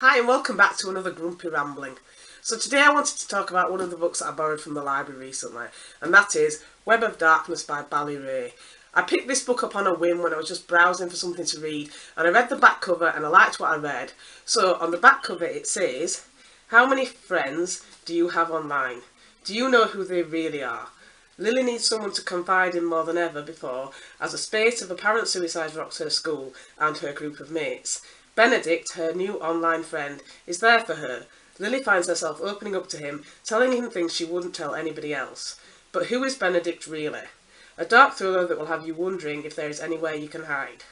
Hi and welcome back to another Grumpy Rambling. So today I wanted to talk about one of the books that I borrowed from the library recently, and that is Web of Darkness by Bali Rai. I picked this book up on a whim when I was just browsing for something to read, and I read the back cover and I liked what I read. So on the back cover it says, "How many friends do you have online? Do you know who they really are? Lily needs someone to confide in more than ever before, as a spate of apparent suicide rocks her school and her group of mates. Benedict, her new online friend, is there for her. Lily finds herself opening up to him, telling him things she wouldn't tell anybody else. But who is Benedict really? A dark thriller that will have you wondering if there is anywhere you can hide."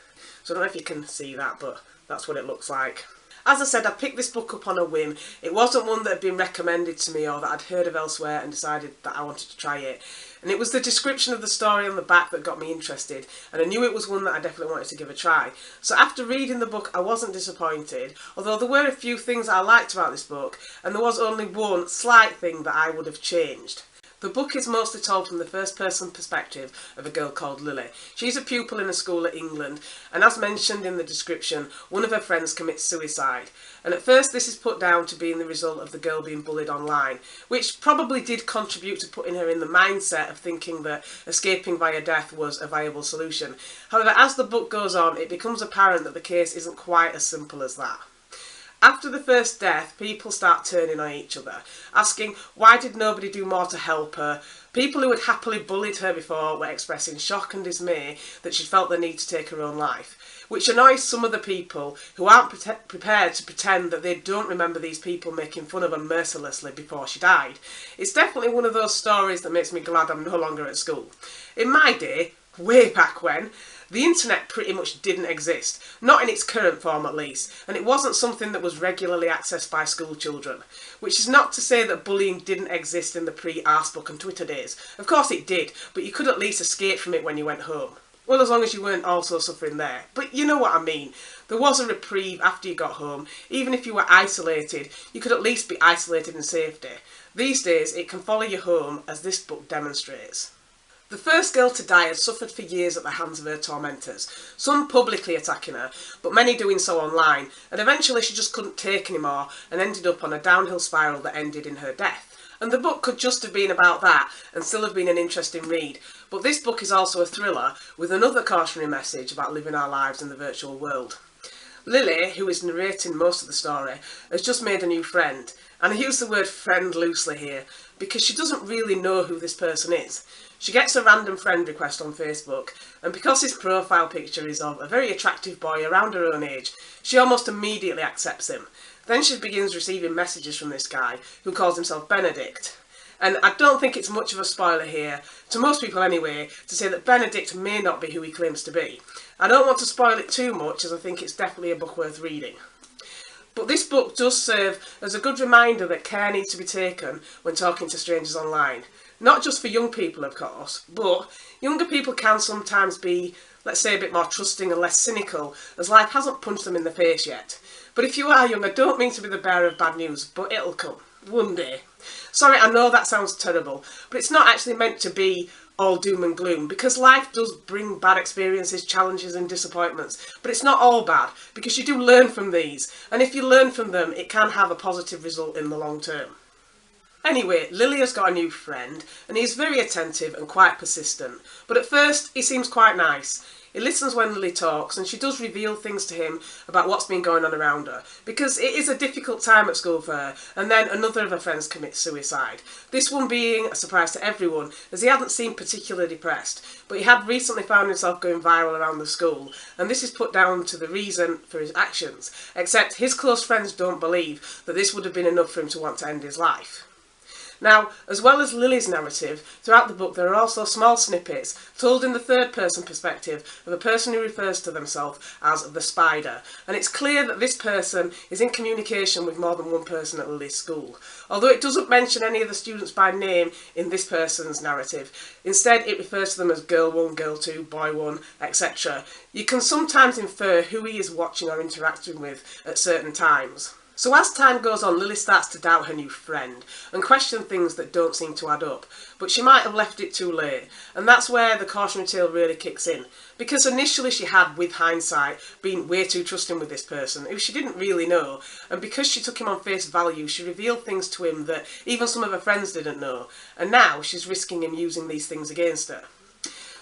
So I don't know if you can see that, but that's what it looks like. As I said, I picked this book up on a whim. It wasn't one that had been recommended to me or that I'd heard of elsewhere and decided that I wanted to try it. And it was the description of the story on the back that got me interested, and I knew it was one that I definitely wanted to give a try. So after reading the book, I wasn't disappointed, although there were a few things I liked about this book, and there was only one slight thing that I would have changed. The book is mostly told from the first-person perspective of a girl called Lily. She's a pupil in a school in England, and as mentioned in the description, one of her friends commits suicide. And at first this is put down to being the result of the girl being bullied online, which probably did contribute to putting her in the mindset of thinking that escaping via death was a viable solution. However, as the book goes on, it becomes apparent that the case isn't quite as simple as that. After the first death, people start turning on each other, asking why did nobody do more to help her. People who had happily bullied her before were expressing shock and dismay that she felt the need to take her own life, which annoys some of the people who aren't prepared to pretend that they don't remember these people making fun of her mercilessly before she died. It's definitely one of those stories that makes me glad I'm no longer at school. In my day, way back when, the internet pretty much didn't exist, not in its current form at least, and it wasn't something that was regularly accessed by school children. Which is not to say that bullying didn't exist in the pre-Arsebook and Twitter days. Of course it did, but you could at least escape from it when you went home. Well, as long as you weren't also suffering there. But you know what I mean. There was a reprieve after you got home. Even if you were isolated, you could at least be isolated in safety. These days, it can follow you home, as this book demonstrates. The first girl to die had suffered for years at the hands of her tormentors, some publicly attacking her, but many doing so online, and eventually she just couldn't take anymore and ended up on a downhill spiral that ended in her death. And the book could just have been about that and still have been an interesting read, but this book is also a thriller with another cautionary message about living our lives in the virtual world. Lily, who is narrating most of the story, has just made a new friend, and I use the word friend loosely here because she doesn't really know who this person is. She gets a random friend request on Facebook, and because his profile picture is of a very attractive boy around her own age, she almost immediately accepts him. Then she begins receiving messages from this guy, who calls himself Benedict. And I don't think it's much of a spoiler here, to most people anyway, to say that Benedict may not be who he claims to be. I don't want to spoil it too much, as I think it's definitely a book worth reading. But this book does serve as a good reminder that care needs to be taken when talking to strangers online. Not just for young people, of course, but younger people can sometimes be, let's say, a bit more trusting and less cynical, as life hasn't punched them in the face yet. But if you are young, I don't mean to be the bearer of bad news, but it'll come. One day. Sorry, I know that sounds terrible, but it's not actually meant to be all doom and gloom, because life does bring bad experiences, challenges and disappointments, but it's not all bad, because you do learn from these, and if you learn from them, it can have a positive result in the long term. Anyway, Lily has got a new friend, and he is very attentive and quite persistent, but at first he seems quite nice. He listens when Lily talks, and she does reveal things to him about what's been going on around her, because it is a difficult time at school for her, and then another of her friends commits suicide. This one being a surprise to everyone, as he hadn't seemed particularly depressed, but he had recently found himself going viral around the school, and this is put down to the reason for his actions, except his close friends don't believe that this would have been enough for him to want to end his life. Now, as well as Lily's narrative, throughout the book there are also small snippets told in the third-person perspective of a person who refers to themselves as the Spider, and it's clear that this person is in communication with more than one person at Lily's school. Although it doesn't mention any of the students by name in this person's narrative, instead it refers to them as Girl 1, Girl 2, Boy 1, etc. You can sometimes infer who he is watching or interacting with at certain times. So as time goes on, Lily starts to doubt her new friend and question things that don't seem to add up, but she might have left it too late, and that's where the cautionary tale really kicks in, because initially she had, with hindsight, been way too trusting with this person who she didn't really know, and because she took him on face value, she revealed things to him that even some of her friends didn't know, and now she's risking him using these things against her.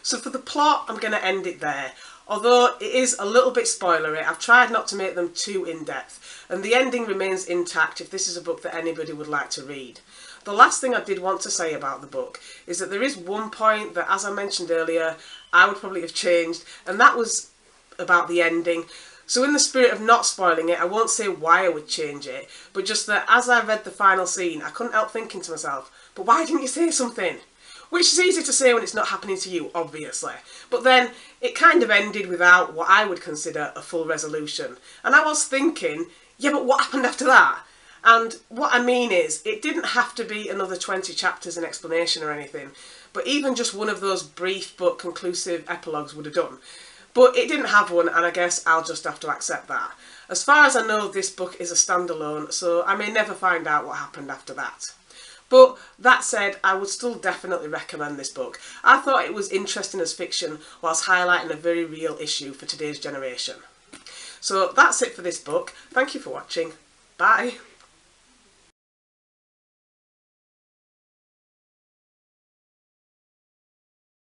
So for the plot, I'm going to end it there. Although it is a little bit spoilery, I've tried not to make them too in-depth, and the ending remains intact if this is a book that anybody would like to read. The last thing I did want to say about the book is that there is one point that, as I mentioned earlier, I would probably have changed, and that was about the ending. So in the spirit of not spoiling it, I won't say why I would change it, but just that as I read the final scene, I couldn't help thinking to myself, but why didn't you say something? Which is easy to say when it's not happening to you, obviously. But then, it kind of ended without what I would consider a full resolution. And I was thinking, yeah, but what happened after that? And what I mean is, it didn't have to be another 20 chapters in explanation or anything, but even just one of those brief but conclusive epilogues would have done. But it didn't have one, and I guess I'll just have to accept that. As far as I know, this book is a standalone, so I may never find out what happened after that. But that said, I would still definitely recommend this book. I thought it was interesting as fiction whilst highlighting a very real issue for today's generation. So that's it for this book. Thank you for watching. Bye.